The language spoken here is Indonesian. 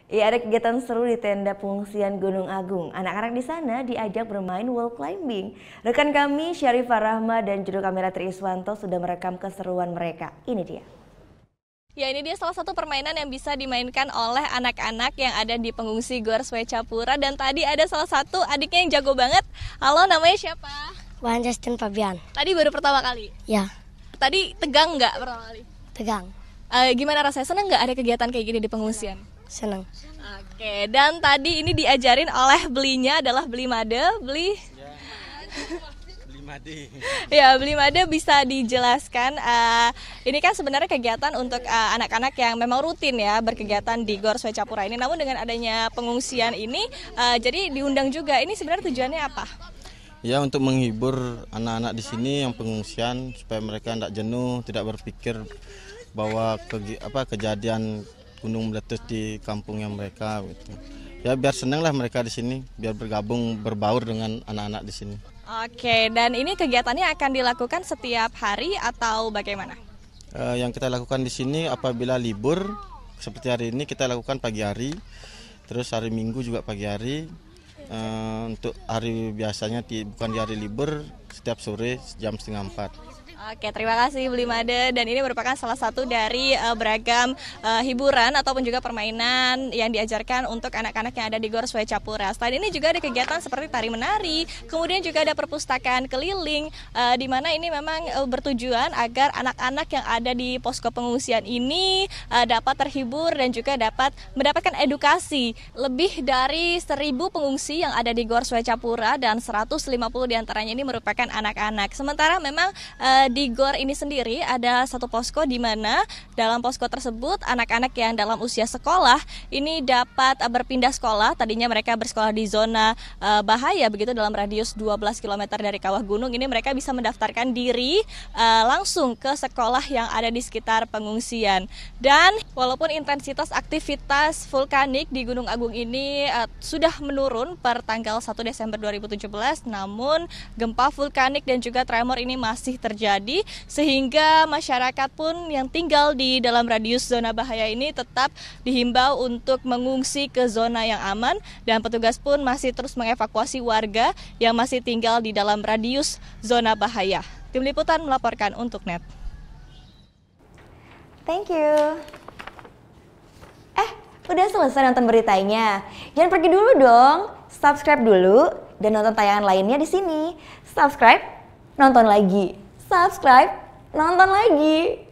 Ya, ada kegiatan seru di tenda pengungsian Gunung Agung. Anak-anak di sana diajak bermain wall climbing. Rekan kami Syarifah Rahma dan juru kamera Tri Iswanto sudah merekam keseruan mereka. Ini dia. Ya, ini dia salah satu permainan yang bisa dimainkan oleh anak-anak yang ada di pengungsi Gor Swecapura. Dan tadi ada salah satu adiknya yang jago banget. Halo, namanya siapa? Wan Justin Fabian. Tadi baru pertama kali? Ya. Tadi tegang nggak pertama kali? Tegang. Gimana rasanya? Seneng nggak ada kegiatan kayak gini di pengungsian? Seneng. Oke, dan tadi ini diajarin oleh belinya adalah beli made, beli made. Ya, beli made bisa dijelaskan. Ini kan sebenarnya kegiatan untuk anak-anak yang memang rutin ya berkegiatan di Gor Swecapura ini. Namun dengan adanya pengungsian ini, jadi diundang juga. Ini sebenarnya tujuannya apa? Ya, untuk menghibur anak-anak di sini yang pengungsian supaya mereka tidak jenuh, tidak berpikir bahwa kejadian gunung meletus di kampungnya mereka gitu. Ya biar senang lah mereka di sini, biar bergabung berbaur dengan anak-anak di sini. Oke, dan ini kegiatannya akan dilakukan setiap hari atau bagaimana? Yang kita lakukan di sini apabila libur seperti hari ini kita lakukan pagi hari, terus hari Minggu juga pagi hari. Untuk hari biasanya bukan di hari libur, setiap sore jam 3:30. Oke, terima kasih Beli Made, dan ini merupakan salah satu dari beragam hiburan ataupun juga permainan yang diajarkan untuk anak-anak yang ada di Gor Swecapura. Selain ini juga ada kegiatan seperti tari menari, kemudian juga ada perpustakaan keliling, di mana ini memang bertujuan agar anak-anak yang ada di posko pengungsian ini dapat terhibur dan juga dapat mendapatkan edukasi. Lebih dari 1.000 pengungsi yang ada di Gor Swecapura dan 150 diantaranya ini merupakan anak-anak. Sementara memang di Gor ini sendiri ada satu posko di mana dalam posko tersebut anak-anak yang dalam usia sekolah ini dapat berpindah sekolah. Tadinya mereka bersekolah di zona bahaya begitu dalam radius 12 km dari kawah gunung. Ini mereka bisa mendaftarkan diri langsung ke sekolah yang ada di sekitar pengungsian. Dan walaupun intensitas aktivitas vulkanik di Gunung Agung ini sudah menurun per tanggal 1 Desember 2017, namun gempa vulkanik dan juga tremor ini masih terjadi, sehingga masyarakat pun yang tinggal di dalam radius zona bahaya ini tetap dihimbau untuk mengungsi ke zona yang aman, dan petugas pun masih terus mengevakuasi warga yang masih tinggal di dalam radius zona bahaya. Tim Liputan melaporkan untuk NET. Thank you. Udah selesai nonton beritanya? Jangan pergi dulu dong. Subscribe dulu dan nonton tayangan lainnya di sini. Subscribe, nonton lagi. Subscribe, nonton lagi.